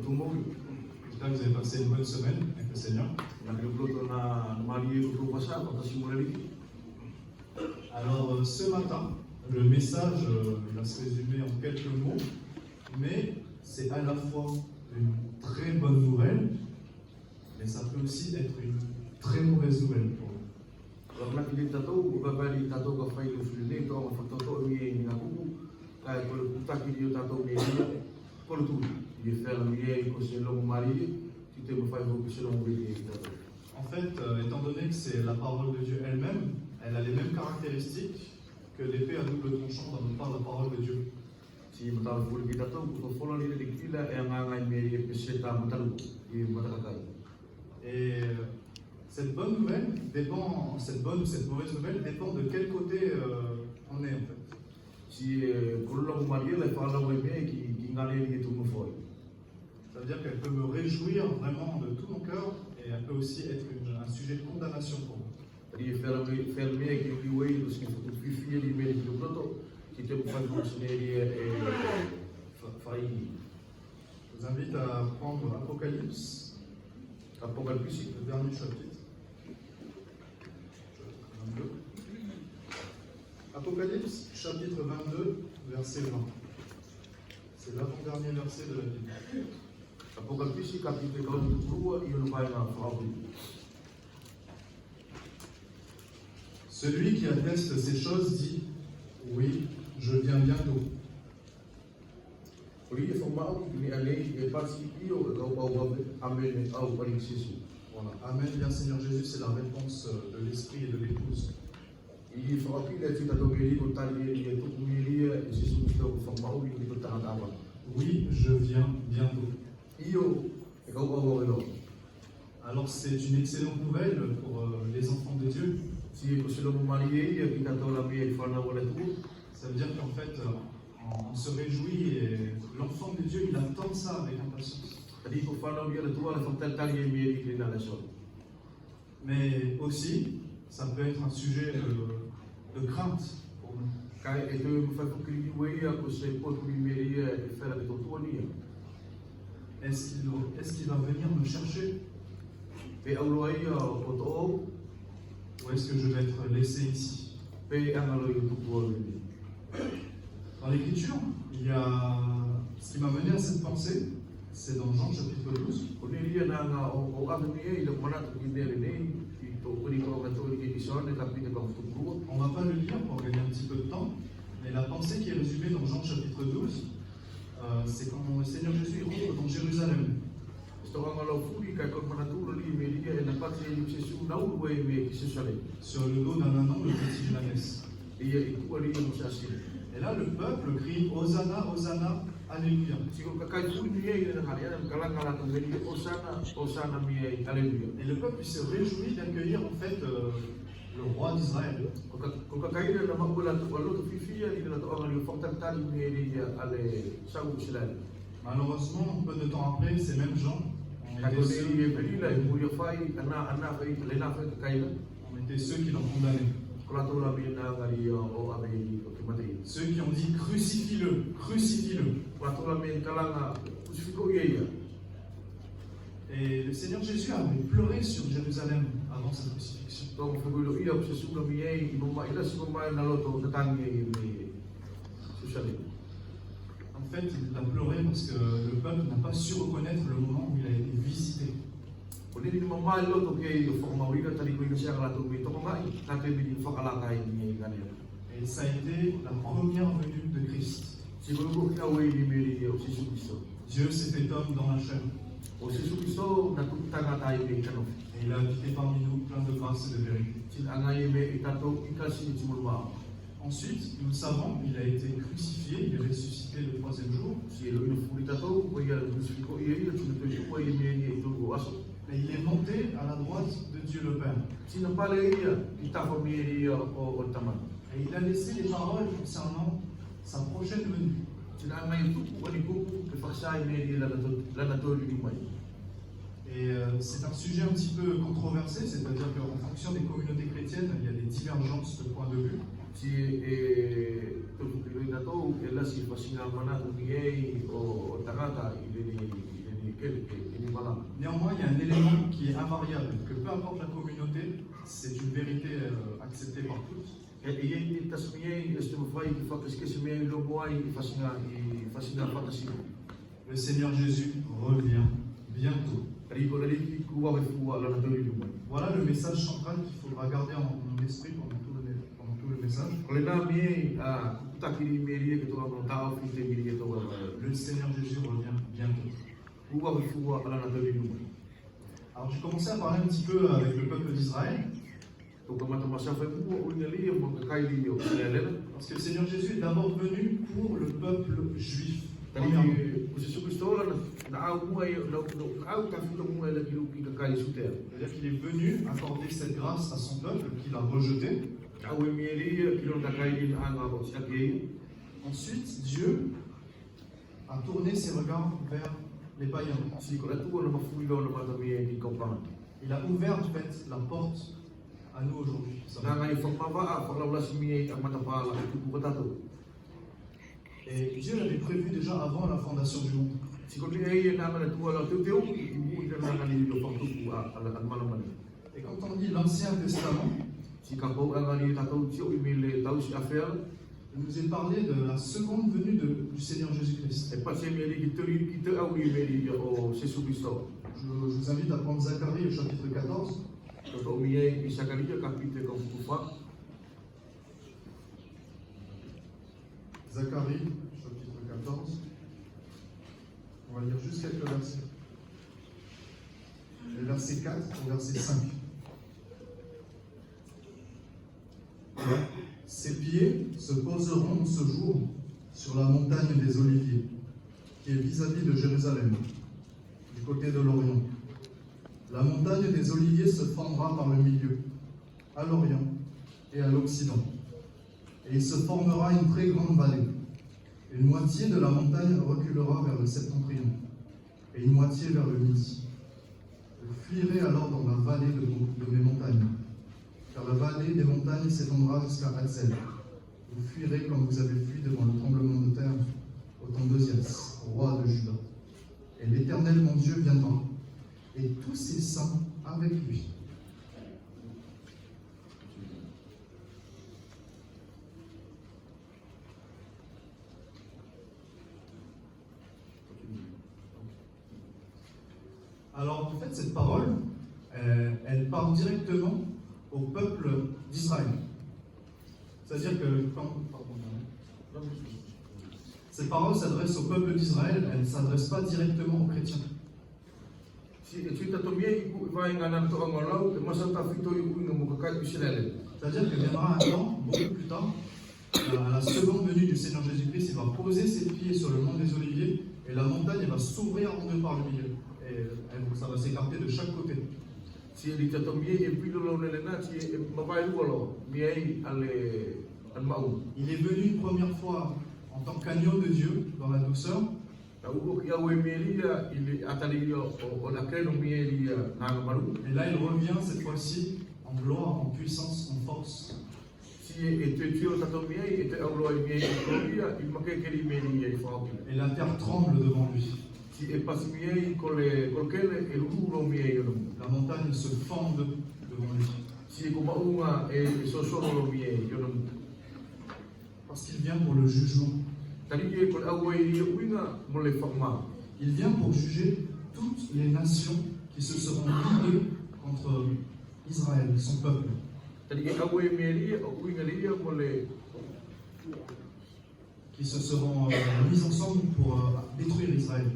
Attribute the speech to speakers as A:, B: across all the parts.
A: J'espère que vous avez passé une bonne semaine avec le Seigneur. Alors ce matin, le message il va se résumer en quelques mots, mais c'est à la fois une très bonne nouvelle, mais ça peut aussi être une très mauvaise nouvelle pour nous. En fait, étant donné que c'est la parole de Dieu elle-même, elle a les mêmes caractéristiques que l'épée à double tranchant dont nous parle la parole de Dieu. Et cette bonne nouvelle dépend, cette bonne ou cette mauvaise nouvelle dépend de quel côté on est en fait. Ça veut dire qu'elle peut me réjouir vraiment de tout mon cœur et elle peut aussi être un sujet de condamnation pour moi. Je vous invite à prendre Apocalypse, le dernier chapitre. 22. Apocalypse, chapitre 22, verset 20. C'est l'avant-dernier verset de la Bible. Celui qui atteste ces choses dit: oui, je viens bientôt. Voilà. Amen, bien Seigneur Jésus, c'est la réponse de l'Esprit et de l'Épouse. Oui, je viens bientôt. Alors c'est une excellente nouvelle pour les enfants de Dieu. Ça veut dire qu'en fait, on se réjouit et l'enfant de Dieu, il attend ça avec impatience. Mais aussi, ça peut être un sujet de crainte pour nous. Est-ce qu'il va venir me chercher? Ou est-ce que je vais être laissé ici? Dans l'Écriture, il y a ce qui m'a mené à cette pensée, c'est dans Jean chapitre 12. On ne va pas le lire pour gagner un petit peu de temps, mais la pensée qui est résumée dans Jean chapitre 12, c'est quand le Seigneur Jésus rentre dans Jérusalem. Sur le dos d'un ânon, le petit de la messe. Et là, le peuple crie Hosanna, Hosanna, Alléluia. Et le peuple se réjouit d'accueillir en fait le roi d'Israël. Malheureusement, peu de temps après, ces mêmes gens on était ceux qui l'ont condamné. Ceux qui ont dit crucifie-le, crucifie-le. Et le Seigneur Jésus avait pleuré sur Jérusalem avant sa crucifixion. En fait, il a pleuré parce que le peuple n'a pas su reconnaître le moment où il a été visité. Et ça a été la première venue de Christ. Dieu s'est fait homme dans la chair. Et il a habité parmi nous plein de grâce et de vérité. Ensuite, nous le savons, il a été crucifié, il est ressuscité le troisième jour. Et il est monté à la droite de Dieu le Père. Et il a laissé les paroles concernant sa prochaine venue. Et c'est un sujet un petit peu controversé, c'est-à-dire qu'en fonction des communautés chrétiennes, il y a des divergences de points de vue. Néanmoins, il y a un élément qui est invariable, que peu importe la communauté, c'est une vérité acceptée par tous. Le Seigneur Jésus revient bientôt. Voilà le message central qu'il faudra garder en esprit pendant tout le message. Le Seigneur Jésus revient bientôt. Alors j'ai commencé à parler un petit peu avec le peuple d'Israël. Parce que le Seigneur Jésus est d'abord venu pour le peuple juif. C'est-à-dire qu'il est venu accorder cette grâce à son peuple qu'il a rejeté. Ensuite, Dieu a tourné ses regards vers les païens. Il a ouvert en fait la porte à nous aujourd'hui. Et Dieu l'avait prévu déjà avant la fondation du monde. Et quand on dit l'Ancien Testament, il nous est parlé de la seconde venue du Seigneur Jésus-Christ. Je vous invite à prendre Zacharie au chapitre 14. Zacharie, chapitre 14. On va lire juste quelques versets. Le verset 4 au verset 5. Ses pieds se poseront ce jour sur la montagne des Oliviers, qui est vis-à-vis de Jérusalem, du côté de l'Orient. La montagne des Oliviers se fendra par le milieu, à l'Orient et à l'Occident. Et il se formera une très grande vallée. Une moitié de la montagne reculera vers le septentrion, et une moitié vers le midi. Vous fuirez alors dans la vallée de mes montagnes, car la vallée des montagnes s'étendra jusqu'à Hatzel. Vous fuirez comme vous avez fui devant le tremblement de terre au temps d'Osias, roi de Juda. Et l'Éternel, mon Dieu, viendra, et tous ses saints avec lui. Alors, en fait, cette parole, elle parle directement au peuple d'Israël. C'est-à-dire que cette parole s'adresse au peuple d'Israël, elle ne s'adresse pas directement aux chrétiens. C'est-à-dire qu'il viendra un temps, beaucoup plus tard, à la seconde venue du Seigneur Jésus-Christ, il va poser ses pieds sur le mont des Oliviers et la montagne elle va s'ouvrir en deux par le milieu. Et ça va s'écarter de chaque côté. Il est venu une première fois en tant qu'agneau de Dieu dans la douceur. Et là il revient cette fois-ci en gloire, en puissance, en force. Et la terre tremble devant lui. La montagne se fend devant lui. Parce qu'il vient pour le jugement. Il vient pour juger toutes les nations qui se seront liguées contre Israël, son peuple. Qui se seront mis ensemble pour détruire Israël.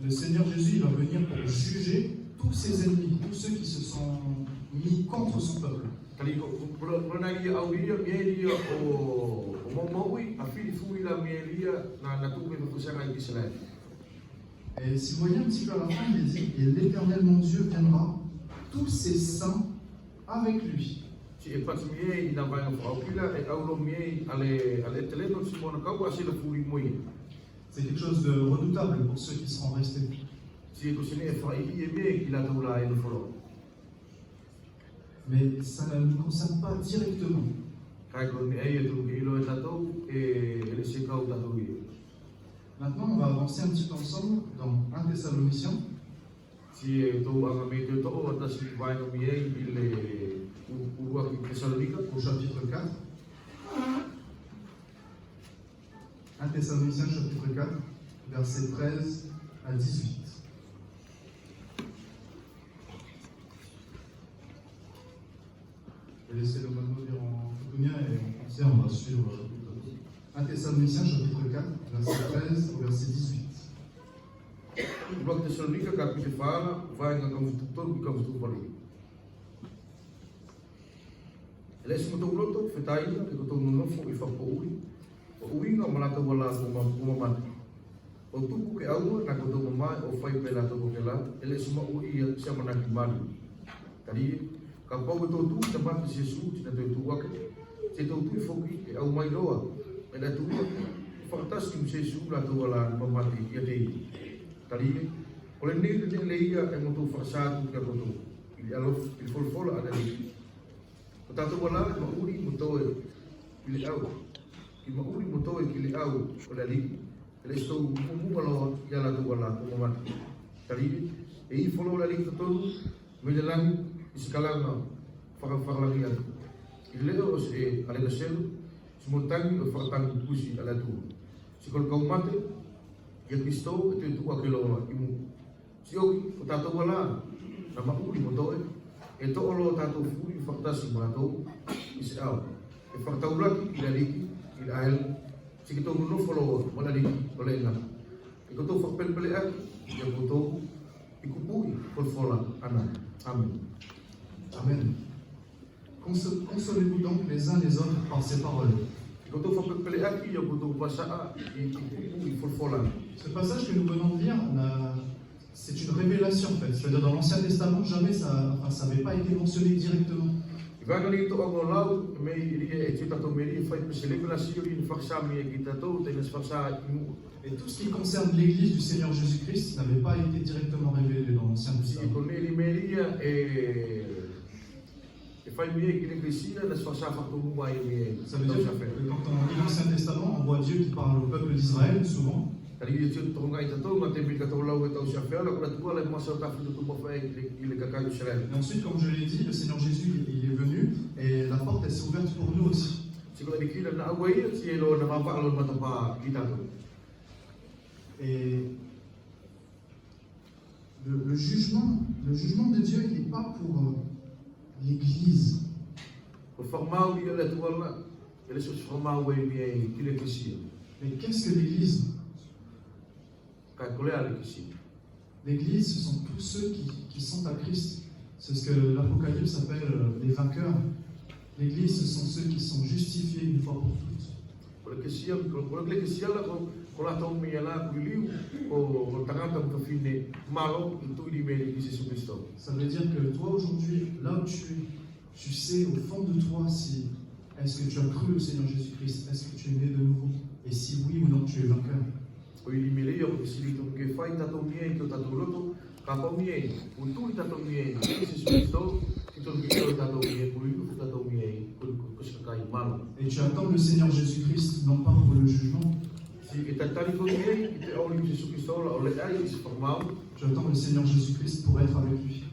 A: Le Seigneur Jésus il va venir pour juger tous ses ennemis, tous ceux qui se sont mis contre son peuple. Et si vous voyez un petit peu à la fin, il dit « Et l'Éternel mon Dieu viendra, tous ses saints avec lui. » C'est quelque chose de redoutable pour ceux qui seront restés. Mais ça ne nous concerne pas directement. Maintenant, avancer un petit peu ensemble dans 1 Thessaloniciens.
B: Si tu ang may to atas si Baino Miei ile uruak Thessalonica
A: Au chapitre 4. 1 Thessaloniciens chapitre 4, versets 13 à 18. Je vais laisser le mano lire en tutunien et en français, on va suivre. 1 Thessaloniciens chapitre 4, verset 13 au verset 18.
B: uruak Thessalonica kapite fala vai nga kamututor ka mutupali. Ele se mutu roto fetai e ko tonu nofo e fapoui. O uinga malaka wala kuma mata. O tupu ke au na ko tonu mai o fai pela to ko kela ele se mau ia se manaki mali. Tari ka pau to tu te mata Jesu te te tu wake. Te to tu foki e au mai loa. E na tu fantastic Jesu la to wala mamati ia te. Tari ole nei te leia e motu fasatu ka koto. Il alof il folfola ada ni. O tatu wala ma uri motoe ili au. I ma uri motoe ili au o le ali. Ele estou mu wala ya la tu wala ko mamati. Tari e I follow la li tolu me le lang iskalanga faralangi atu. I leo o se ale la selu smontangi o faratangi pusi ala tu. Sikol kau mate ia Kristo e tu akelo imu. Sioki o tato wala na mauri motoe e to olo tato furi faktasi mato is out. E faktaulaki ila liki ila el sikito no follow wala liki wala ina. E ko to fakpel pele aki ia koto ikupui folfola ana. Amen.
A: Amen. Consolez-vous donc les uns les autres par ces paroles. Ce passage que nous venons de lire, c'est une révélation en fait. C'est-à-dire dans l'Ancien Testament, jamais ça n'avait pas été mentionné directement. Et tout ce qui concerne l'Église du Seigneur Jésus-Christ n'avait pas été directement révélé dans l'Ancien Testament. Ça veut dire que quand on lit l'Ancien Testament, on voit Dieu qui parle au peuple d'Israël souvent. Et ensuite, comme je l'ai dit, le Seigneur Jésus il est venu et la porte elle s'est ouverte pour nous aussi. Et le jugement de Dieu, il n'est pas pour l'Église. Mais qu'est-ce que l'Église? L'Église, ce sont tous ceux qui sont à Christ. C'est ce que l'Apocalypse appelle les vainqueurs. L'Église, ce sont ceux qui sont justifiés une fois pour toutes. Ça veut dire que toi aujourd'hui, là où tu sais au fond de toi si est-ce que tu as cru au Seigneur Jésus-Christ, est-ce que tu es né de nouveau, et si oui ou non tu es vainqueur. Et tu attends le Seigneur Jésus-Christ non pas pour le jugement. Tu attends le Seigneur Jésus-Christ pour être avec lui.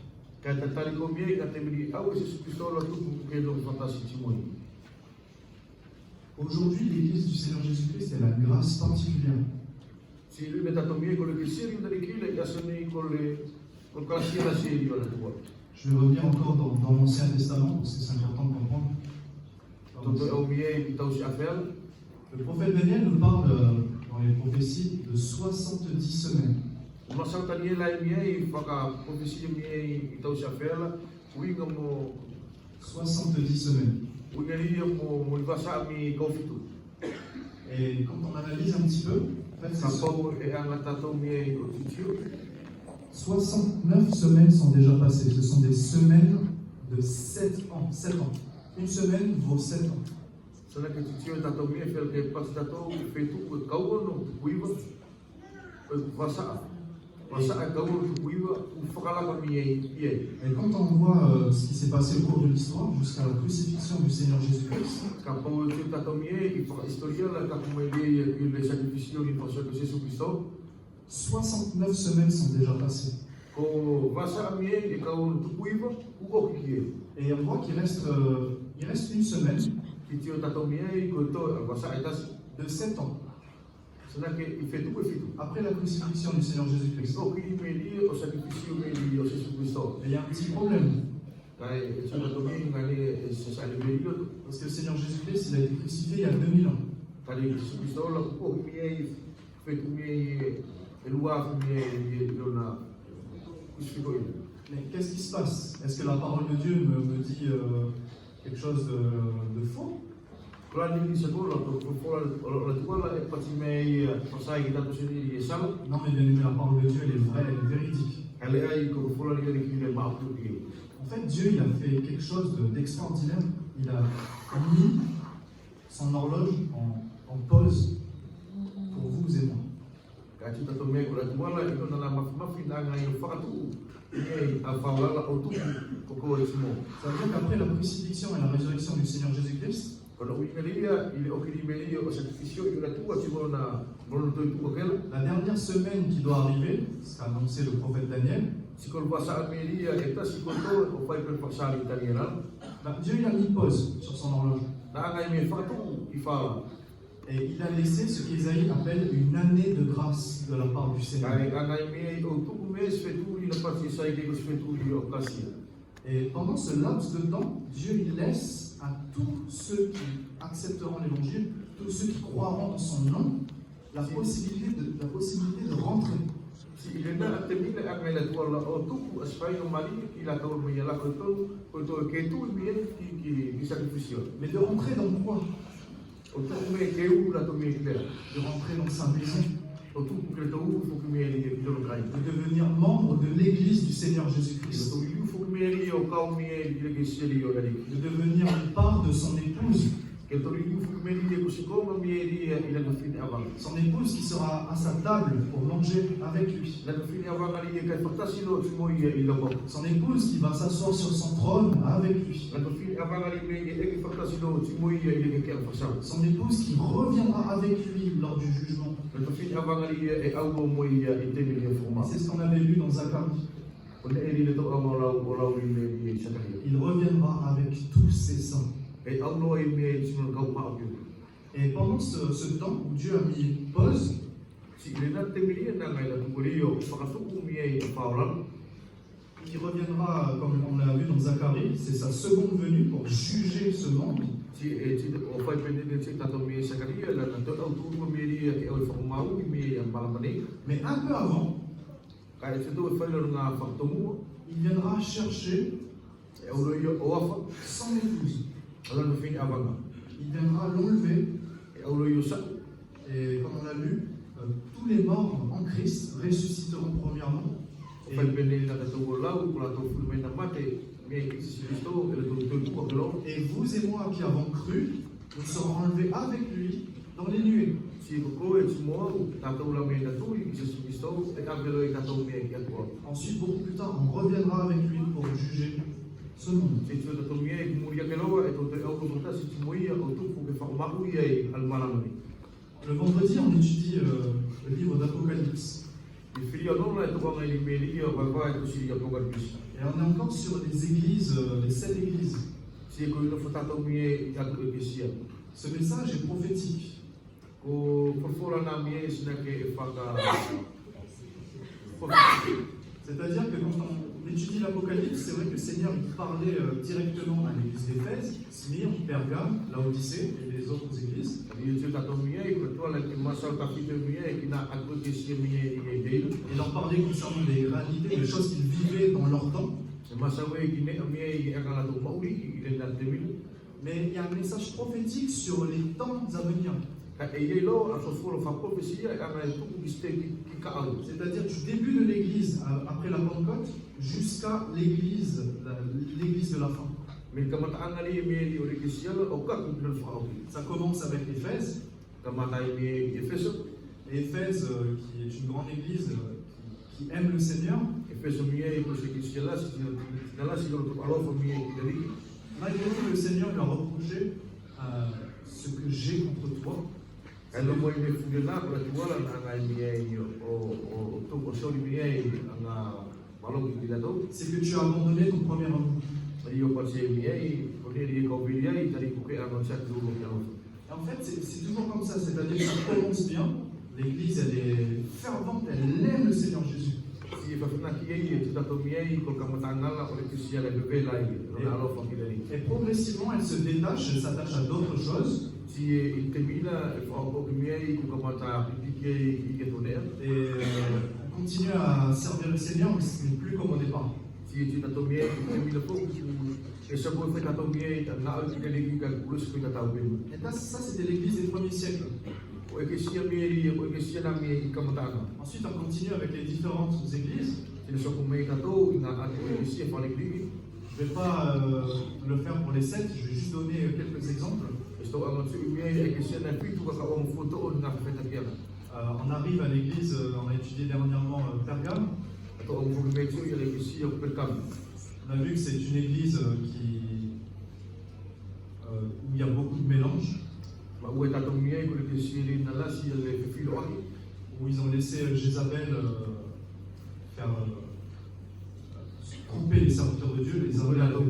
A: Aujourd'hui, l'Église du Seigneur Jésus-Christ elle a une grâce particulière. Je vais revenir encore dans l'Ancien Testament parce que c'est important de comprendre. Le prophète Daniel nous parle dans les prophéties de 70 semaines. 70 semaines. Et quand on analyse un petit peu, en fait, 69 semaines sont déjà passées. Ce sont des semaines de 7 ans. 7 ans. Une semaine vaut 7 ans. Et quand on voit ce qui s'est passé au cours de l'histoire jusqu'à la crucifixion du Seigneur Jésus-Christ, 69 semaines sont déjà passées.
B: Ko vasa mie e kau tukuiva uko kikie.
A: Et on voit qu'il reste une semaine
B: Ki tio tato mie i ko to vasa etas
A: de 7 ans
B: sana ke i fetu ko fitu.
A: après la crucifixion du Seigneur Jésus-Christ.
B: O ki me li o sacrificio me li o Jesus Cristo.
A: Et il y a un petit problème,
B: Kai e sana to mie ngani se sa le me li o.
A: parce que le Seigneur Jésus-Christ, il a été crucifié il y a 2000 ans.
B: Kali Jesus Cristo la uko mie i fetu mie e lua mie lo na crucifiko i.
A: Mais qu'est-ce qui se passe? Est-ce que la parole de Dieu me dit quelque chose de faux?
B: Kula ni sa ko la la tua la e pati me pasai kita to sini e sala.
A: Non, mais bien aimé, la parole de Dieu, elle est vraie, elle est véridique.
B: Ale ai ko fola ni ki le ma tu ki.
A: En fait, Dieu, il a fait quelque chose d'extraordinaire. Il a mis son horloge en pause pour vous et moi.
B: Ka tu tato me ko la tua la i ko na mafi na ngai o fatu. Ni a faula o tu ko e simo.
A: Ça veut dire qu'après la crucifixion et la résurrection du Seigneur Jésus-Christ,
B: Kalau uimelia il o ki melia o sacrificio i la tua ti bona bona to tu ko kela.
A: la dernière semaine qui doit arriver, ce qu'a annoncé le prophète Daniel,
B: Si ko basa melia eta si ko to o fai per pasari italiana.
A: Dieu il a mis pause sur son horloge.
B: Na ngai me fatu i fala.
A: Et il a laissé ce qu'Ésaïe appelle une année de grâce de la part du Seigneur.
B: Kai ngai me o tu me fetu i na pati sai ke ko fetu i o kasia.
A: Et pendant ce laps de temps, Dieu il laisse à tous ceux qui accepteront l'évangile, tous ceux qui croiront en son nom, la possibilité de rentrer.
B: Si il est là, il est là, il est là, tout aspect normal, il a toujours mis là que tout qui sacrifie.
A: Mais de rentrer dans quoi?
B: Autour mais que où la tombe est claire.
A: De rentrer dans sa maison,
B: Autour que le tout faut que mais il le graille.
A: de devenir membre de l'église du Seigneur Jésus-Christ,
B: Il faut que mais il au cas où mais il est sérieux là.
A: de devenir une part de son épouse,
B: Que tout il faut que mais il est aussi comme mais il a le fin avant.
A: son épouse qui sera à sa table pour manger avec lui,
B: La fin avant il est qu'à sino tu moi il le bon.
A: son épouse qui va s'asseoir sur son trône avec lui,
B: La fin avant il est qu'à sino tu moi il est qu'à faire.
A: son épouse qui reviendra avec lui lors du jugement.
B: La fin avant il est au moi il était bien formé.
A: C'est ce qu'on avait lu dans Zacharie. Il reviendra avec tous ses saints. Et pendant ce temps où Dieu a mis pause, il reviendra, comme on l'a vu dans Zacharie, c'est sa seconde venue pour juger ce monde. Mais un peu avant, il viendra chercher son épouse. Il viendra l'enlever. Et comme on l'a lu, tous les morts en Christ ressusciteront premièrement. Et vous et moi qui avons cru, nous serons enlevés avec lui dans les nuées. Ensuite, beaucoup plus tard, on reviendra avec lui pour juger ce monde. Le vendredi, on étudie le livre d'Apocalypse. Et on est encore sur les églises, les 7 églises. Ce message est prophétique. C'est-à-dire que quand on étudie l'Apocalypse, c'est vrai que le Seigneur il parlait directement à l'église d'Éphèse, Smyrne, Pergame, Laodicée et les autres églises. Il leur parlait concernant les réalités, les choses qu'ils vivaient dans leur temps. Mais il y a un message prophétique sur les temps à venir. C'est-à-dire du début de l'église après la Pentecôte jusqu'à l'église de la fin. Ça commence avec Éphèse. Éphèse qui est une grande église qui aime le Seigneur. Malgré tout, le Seigneur lui a reproché ce que j'ai contre toi,
B: Elo mo i me fugena ko tu wala nga mi o to ko so mi nga malo ki la do.
A: C'est que tu as abandonné ton premier amour.
B: Io passe mi ko ri ko vi ai tari ko ke ano chat do ko.
A: Et en fait, c'est toujours comme ça, c'est-à-dire que ça commence bien, l'Église elle est fervente, elle aime le Seigneur Jésus.
B: Si fa fina ki ai tu dato mi ko ka matanga ko le sia le bebe lai alo fa ki dali.
A: Et progressivement, elle se détache, elle s'attache à d'autres choses.
B: Si il termina fa un po mi ko ka mata pique ki toner.
A: Et on continue à servir le Seigneur, mais ce n'est plus comme au départ.
B: Si tu dato mi termina po et ça peut faire dato mi na al ki dali ka plus ko dato mi.
A: Et là, ça c'était l'Église des premiers siècles. Ensuite, on continue avec les différentes églises. Je ne vais pas le faire pour les 7, je vais juste donner quelques exemples. On arrive à l'église, on a étudié dernièrement Pergame. On a vu que c'est une église où il y a beaucoup de mélange. Où ils ont laissé Jézabel faire tromper les serviteurs de Dieu, les envoyer à la gauche.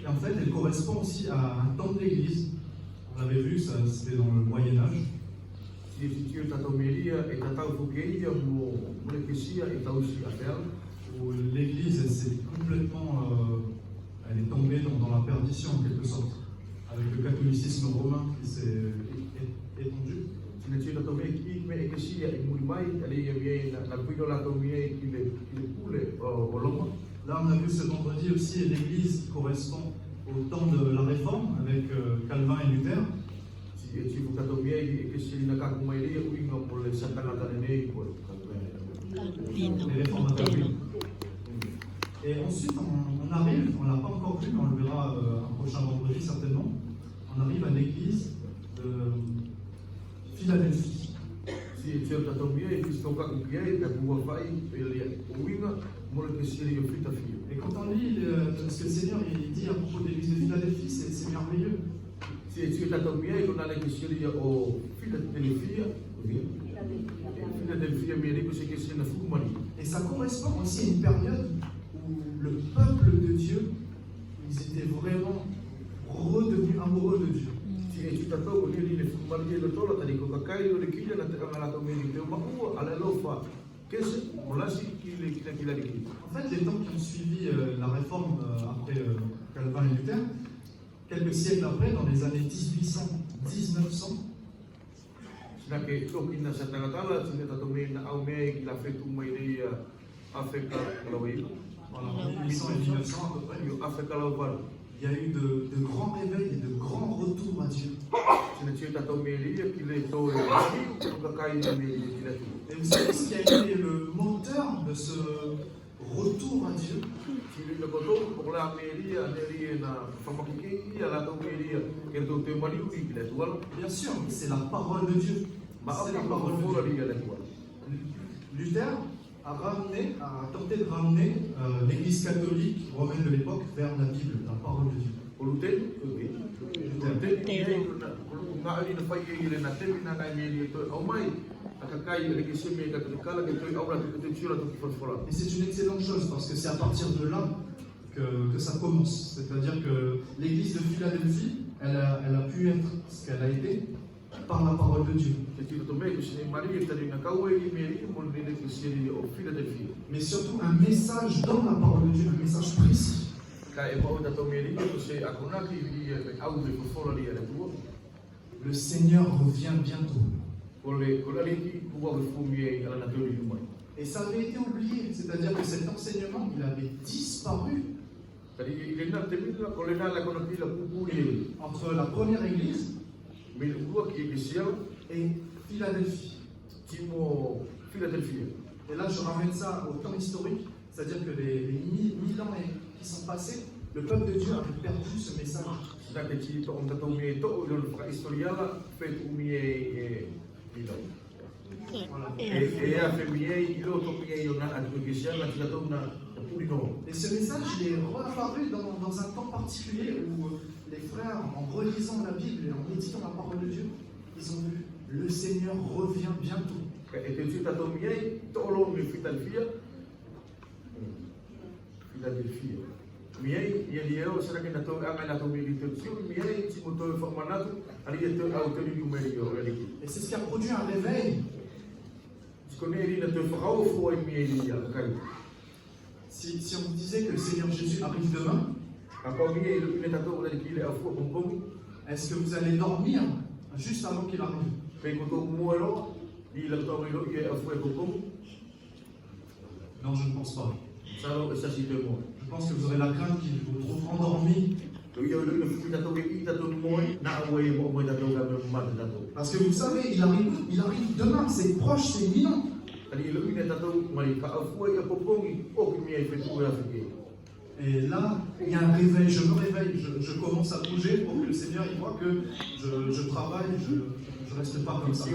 A: Et en fait, elle correspond aussi à un temps de l'église. On l'avait vu, c'était dans le Moyen-Âge. Où l'église, elle s'est complètement. Elle est tombée dans la perdition en quelque sorte, avec le catholicisme romain qui s'est étendu. Là, on a vu ce vendredi aussi l'église qui correspond au temps de la réforme avec Calvin et Luther. Les réformateurs. Et ensuite, on arrive, on ne l'a pas encore vu, mais on le verra un prochain vendredi certainement, on arrive à l'église de Philadelphie. Et quand on lit ce que le Seigneur il dit à propos de l'église de Philadelphie, c'est merveilleux. Et ça correspond aussi à une période où le peuple de Dieu, ils étaient vraiment redevenus amoureux de Dieu. En fait, les temps qui ont suivi la réforme après Calvin et Luther, quelques siècles après, dans les années 1800-1900, voilà, 1800 et 1900 à peu près, il y a eu de grands réveils et de grands retours à Dieu. Et vous savez ce qui a été le moteur de ce retour à Dieu? Bien sûr, c'est la parole de Dieu. C'est la parole de Dieu. Luther a tenté de ramener l'église catholique romaine de l'époque vers la Bible, la parole de Dieu. Et c'est une excellente chose parce que c'est à partir de là que ça commence. C'est-à-dire que l'église de Philadelphie, elle a pu être ce qu'elle a été par la parole de Dieu. Mais surtout un message dans la parole de Dieu, un message précis. Le Seigneur revient bientôt. Et ça avait été oublié, c'est-à-dire que cet enseignement, il avait disparu entre la première église et Philadelphie. Et là, je ramène ça au temps historique, c'est-à-dire que les 1000 ans qui sont passés, le peuple de Dieu avait perdu ce message. Voilà. Et ce message il est réapparu dans un temps particulier où les frères, en relisant la Bible et en méditant la parole de Dieu, ils ont vu le Seigneur revient bientôt.
B: Et que tu t'as tombé, tout le monde Philadelphie. Philadelphie. Miei, il y a aussi la question de la communication. Miei, si vous avez formé, allez être à hauteur du numéro.
A: Et c'est ce qui a produit un réveil.
B: Tu connais les deux frères ou fois miei.
A: Si on vous disait que le Seigneur Jésus arrive demain, est-ce que vous allez dormir juste avant qu'il arrive? Non, je ne pense pas. Je pense que vous aurez la crainte qu'il vous trouve endormi. Parce que vous savez, il arrive demain, c'est proche, c'est imminent. Et là, il y a un réveil, je me réveille, je commence à bouger pour que le Seigneur il voit que je travaille, je ne reste pas comme ça.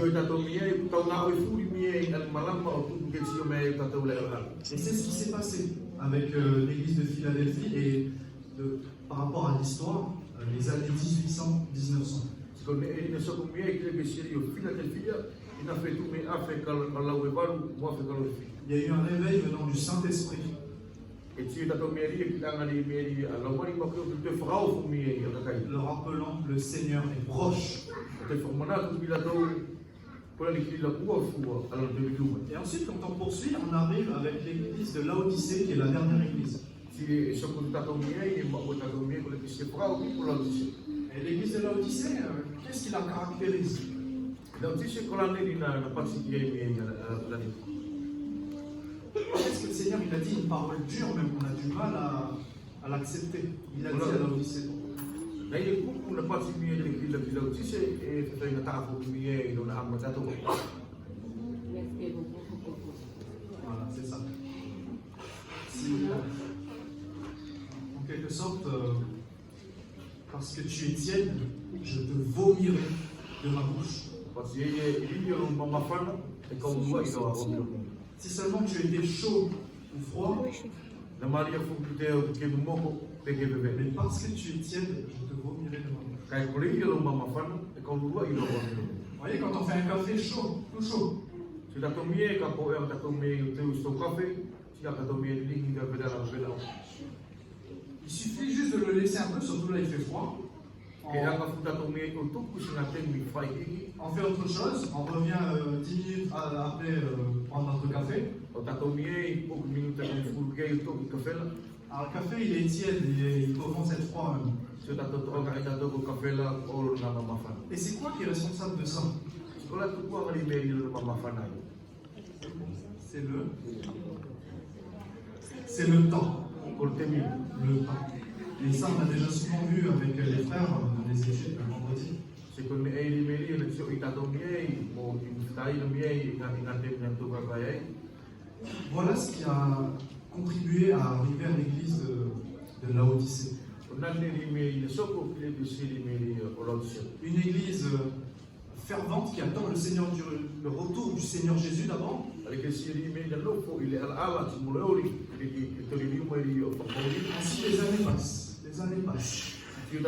A: Et c'est ce qui s'est passé avec l'église de Philadelphie et par rapport à l'histoire, les années 1800-1900. Il y a eu un réveil venant du Saint-Esprit. Leur rappelant le Seigneur est proche. Et ensuite, quand on poursuit, on arrive avec l'église de Laodicée, qui est la dernière église. Et l'église de Laodicée, qu'est-ce qui la caractérise? Est-ce que le Seigneur il a dit une parole dure, même on a du mal à l'accepter? Il a dit à Laodicée. Voilà, c'est ça. En quelque sorte, parce que tu es tiède, je te vomirai de ma bouche. Si seulement tu étais chaud ou froid, mais parce que tu es tiède, je te vomirai de ma bouche. Vous voyez, quand on fait un café chaud, tout chaud, il suffit juste de le laisser un peu, surtout là il fait froid. On fait autre chose, on revient 10 minutes après prendre notre café. Alors le café il est tiède, il commence à être froid même. Et c'est quoi qui est responsable de ça? C'est le temps. Le temps. Et ça, on a déjà souvent vu avec les frères dans les études le vendredi. Voilà ce qui a contribué à arriver à l'église de Laodicée. Une église fervente qui attend le retour du Seigneur Jésus d'abord. Ainsi les années passent. Et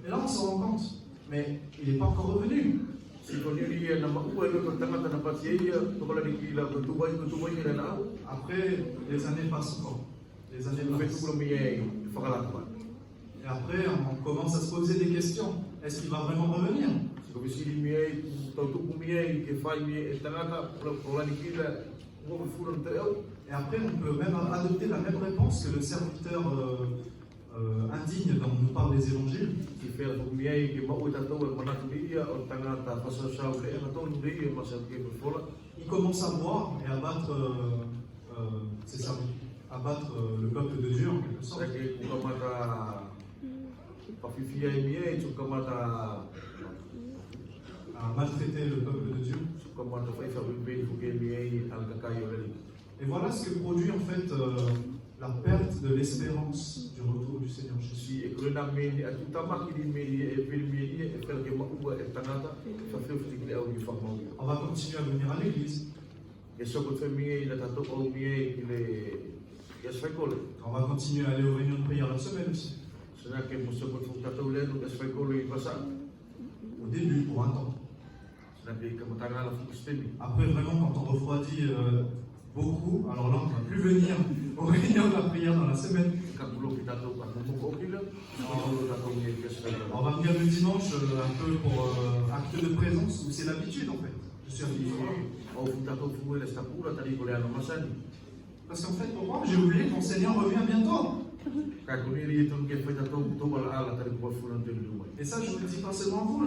A: là on se rend compte, mais il n'est pas encore revenu. Après, les années passent encore. Les années passent. Et après, on commence à se poser des questions. Est-ce qu'il va vraiment revenir? Et après, on peut même adopter la même réponse que le serviteur indigne dont nous parlent les évangiles. Il commence à boire et à battre ses serviteurs, à battre le peuple de Dieu en quelque sorte. À maltraiter le peuple de Dieu. Et voilà ce que produit en fait la perte de l'espérance du retour du Seigneur Jésus. On va continuer à venir à l'église.
B: Yes, fai kole.
A: On va continuer à aller aux réunions de prière la semaine aussi.
B: Sena ke mo se ko tatou leno yes fai kole I pasa.
A: Au début, pour un temps.
B: Sena ke ka matanga la fu stemi.
A: Après, vraiment, quand on refroidit beaucoup, alors là, on ne va plus venir aux réunions de la prière dans la semaine.
B: Ka bulo ki tatou ka mo ko kila. Ko tatou ni yes fai kole.
A: On va venir le dimanche un peu pour acte de présence, où c'est l'habitude en fait. Je suis habitué.
B: Au fu tatou fu le sta pura tali kole ano masani.
A: Parce qu'en fait, pour moi, j'ai oublié que mon Seigneur revient bientôt.
B: Ka kuniri ton ke fai tatou to wala ala tali ko fu lan tele lumai.
A: Et ça, je ne le dis pas seulement vous,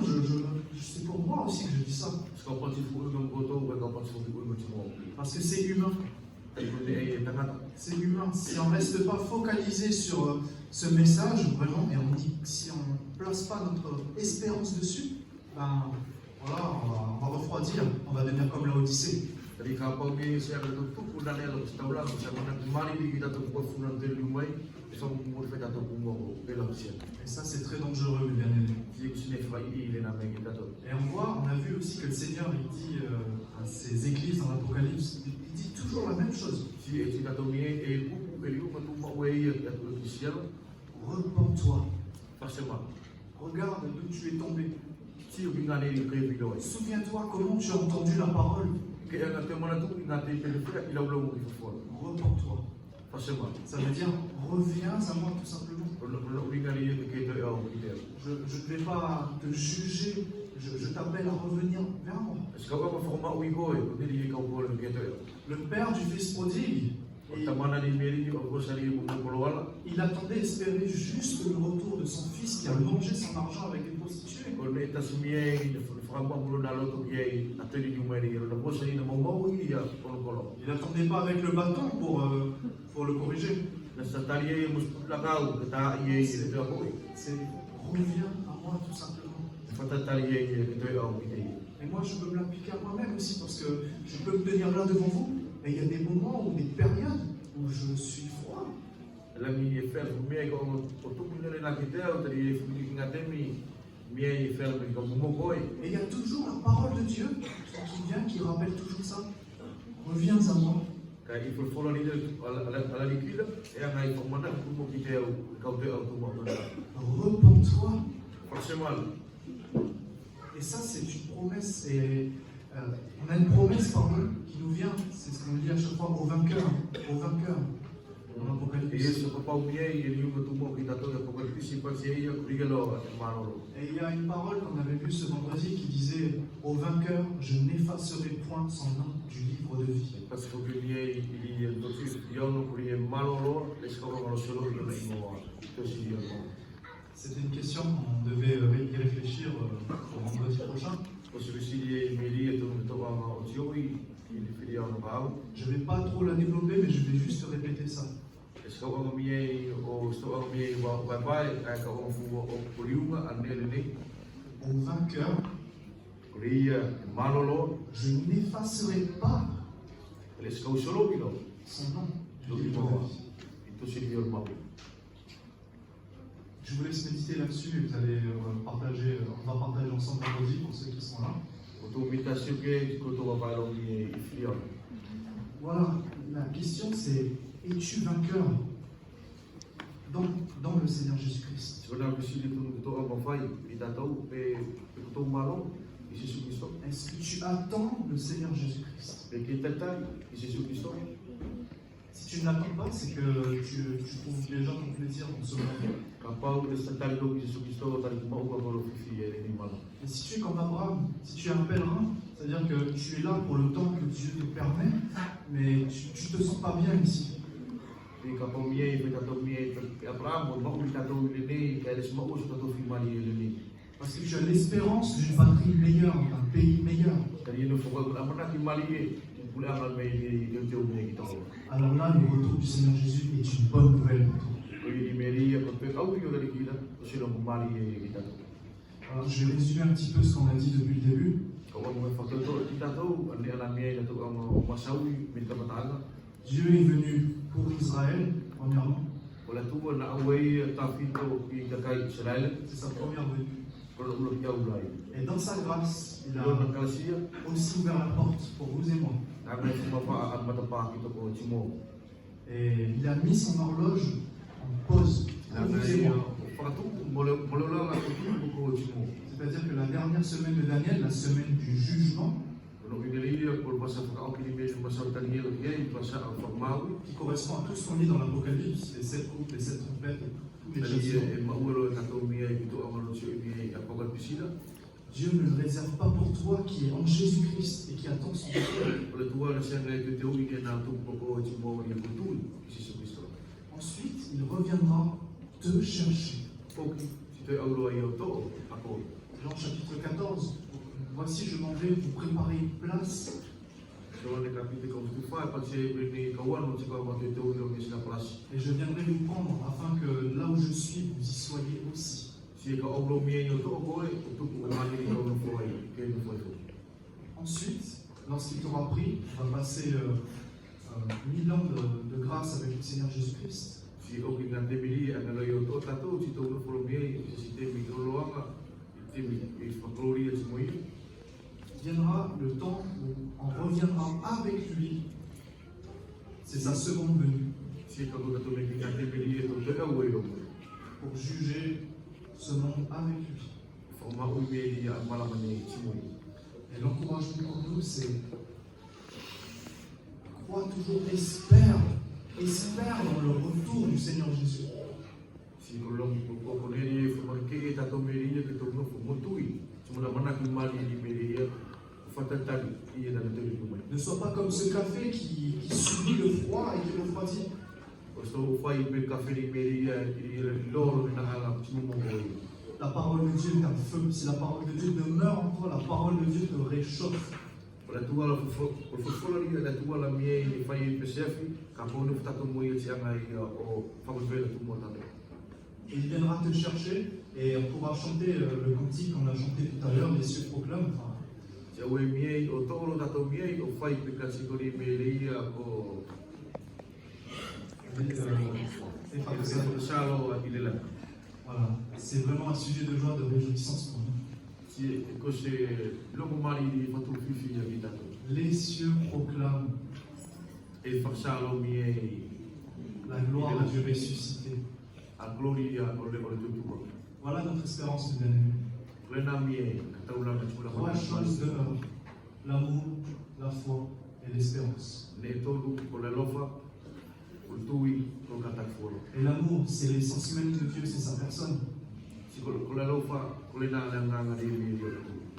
A: c'est pour moi aussi que je dis ça.
B: Ska pa ti fu ngam ko to ka pa fu ko mo timo.
A: Parce que c'est humain.
B: Tali ko ne tangata.
A: C'est humain. Si on ne reste pas focalisé sur ce message, vraiment, et si on ne place pas notre espérance dessus, ben voilà, on va refroidir, on va devenir comme la Odyssée.
B: Tadi kapau ni saya ada tu pun dan elok setaulah bersama nak mari kita tu buat funan terlumai, so mo fait tato bungo pela sia.
A: Et ça, c'est très dangereux, mes bien-aimés.
B: Dia kusine fai ile na mengi tato.
A: Et on a vu aussi que le Seigneur, il dit à ses églises dans l'Apocalypse, il dit toujours la même chose.
B: Si eti tato ni buku eliu matu mawei ya tu sia.
A: Repens-toi.
B: Forcément.
A: Regarde d'où tu es tombé.
B: Si bingane ni krevido.
A: Souviens-toi comment tu as entendu la parole.
B: Que yang ngate mana tu ngate pelefra ila ulo mo ifo.
A: Repens-toi.
B: Forcément.
A: Ça veut dire reviens à moi tout simplement.
B: Lo bingane ye ke to ya o ide.
A: Je ne vais pas te juger, je t'appelle à revenir vers moi.
B: Est-ce que va forma uigo e ko ni ka o le ke to ya.
A: Le père du fils prodigue,
B: Tamana ni meri o ko sali mo ko wala.
A: il attendait, espérait juste le retour de son fils qui a mangé son argent avec des prostituées.
B: Ko ne tasmie fragua bulo na loto ye ateli ni meri ro ko sali mo mo ya ko.
A: Il n'attendait pas avec le bâton pour le corriger. C'est reviens à moi tout simplement. Et moi je peux me l'appliquer à moi-même aussi parce que je peux me tenir là devant vous et il y a des moments ou des périodes où je suis froid.
B: Et
A: il y a toujours la parole de Dieu qui vient, qui rappelle toujours ça. Reviens à moi. Repens-toi. Et ça, c'est une promesse. Et on a une promesse, pardon, qui nous vient. C'est ce qu'on dit à chaque fois aux vainqueurs. Aux vainqueurs. Dans l'Apocalypse. Et il y a une parole qu'on avait vue ce vendredi qui disait aux vainqueurs, je n'effacerai point son nom du livre de vie. C'était une question, on devait y réfléchir au vendredi prochain. Je ne vais pas trop la développer, mais je vais juste répéter ça. Au vainqueur, je n'effacerai pas son nom du livre de vie. Je vous laisse méditer là-dessus et vous allez partager, on va partager ensemble vendredi pour ceux qui sont là. Voilà, la question c'est, es-tu vainqueur dans le Seigneur Jésus-Christ? Est-ce que tu attends le Seigneur Jésus-Christ? Si tu ne l'attends pas, c'est que tu trouves déjà ton plaisir dans ce monde. Et si tu es comme Abraham, si tu es un pèlerin, c'est-à-dire que tu es là pour le temps que Dieu te permet, mais tu ne te sens pas bien ici. Parce que tu as l'espérance d'une patrie meilleure, d'un pays meilleur. Alors là, le retour du Seigneur Jésus est une bonne nouvelle pour toi. Alors je vais résumer un petit peu ce qu'on a dit depuis le début. Dieu est venu pour Israël, premièrement. C'est sa première venue. Et dans sa grâce, il a aussi ouvert la porte pour vous et moi. Et il a mis son horloge en pause. Écoutez-moi. C'est-à-dire que la dernière semaine de Daniel, la semaine du jugement, qui correspond à tout ce qu'on lit dans l'Apocalypse, les 7 groupes, les 7 trompettes, tous les châtiments. Dieu ne le réserve pas pour toi qui est en Jésus-Christ et qui attend son retour. Ensuite, il reviendra te chercher. Jean chapitre 14. Voici, je m'en vais vous préparer une place. Et je viendrai vous prendre afin que là où je suis, vous y soyez aussi. Ensuite, lorsqu'il t'aura pris, on va passer 1000 ans de grâce avec le Seigneur Jésus-Christ. Viendra le temps où on reviendra avec lui. C'est sa seconde venue. Pour juger ce monde avec lui. Et l'encouragement pour nous, c'est crois toujours, espère dans le retour du Seigneur Jésus. Ne sois pas comme ce café qui subit le froid et qui refroidit. La parole de Dieu est un feu. Si la parole de Dieu demeure en toi, la parole de Dieu te réchauffe. Et il viendra te chercher et on pourra chanter le cantique qu'on a chanté tout à l'heure, les cieux proclament. Voilà, c'est vraiment un sujet de joie, de réjouissance pour nous. Les cieux proclament la gloire de Dieu ressuscité. Voilà notre espérance, mes bien-aimés. 3 choses demeurent: l'amour, la foi et l'espérance. Et l'amour, c'est l'essence même de Dieu, c'est sa personne.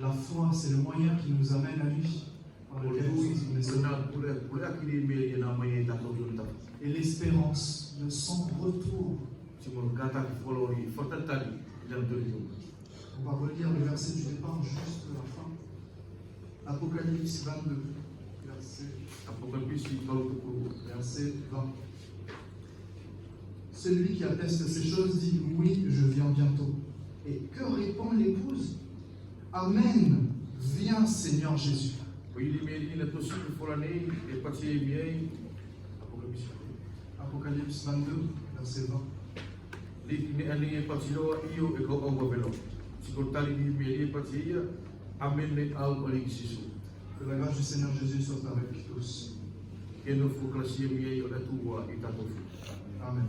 A: La foi, c'est le moyen qui nous amène à lui. Et l'espérance de son retour. On va relire le verset du départ, juste la fin. Apocalypse 22, verset 20. Celui qui atteste ces choses dit: oui, je viens bientôt. Et que répond l'épouse? Amen, viens Seigneur Jésus. Apocalypse 22, verset 20. Que la grâce du Seigneur Jésus soit avec tous. Amen.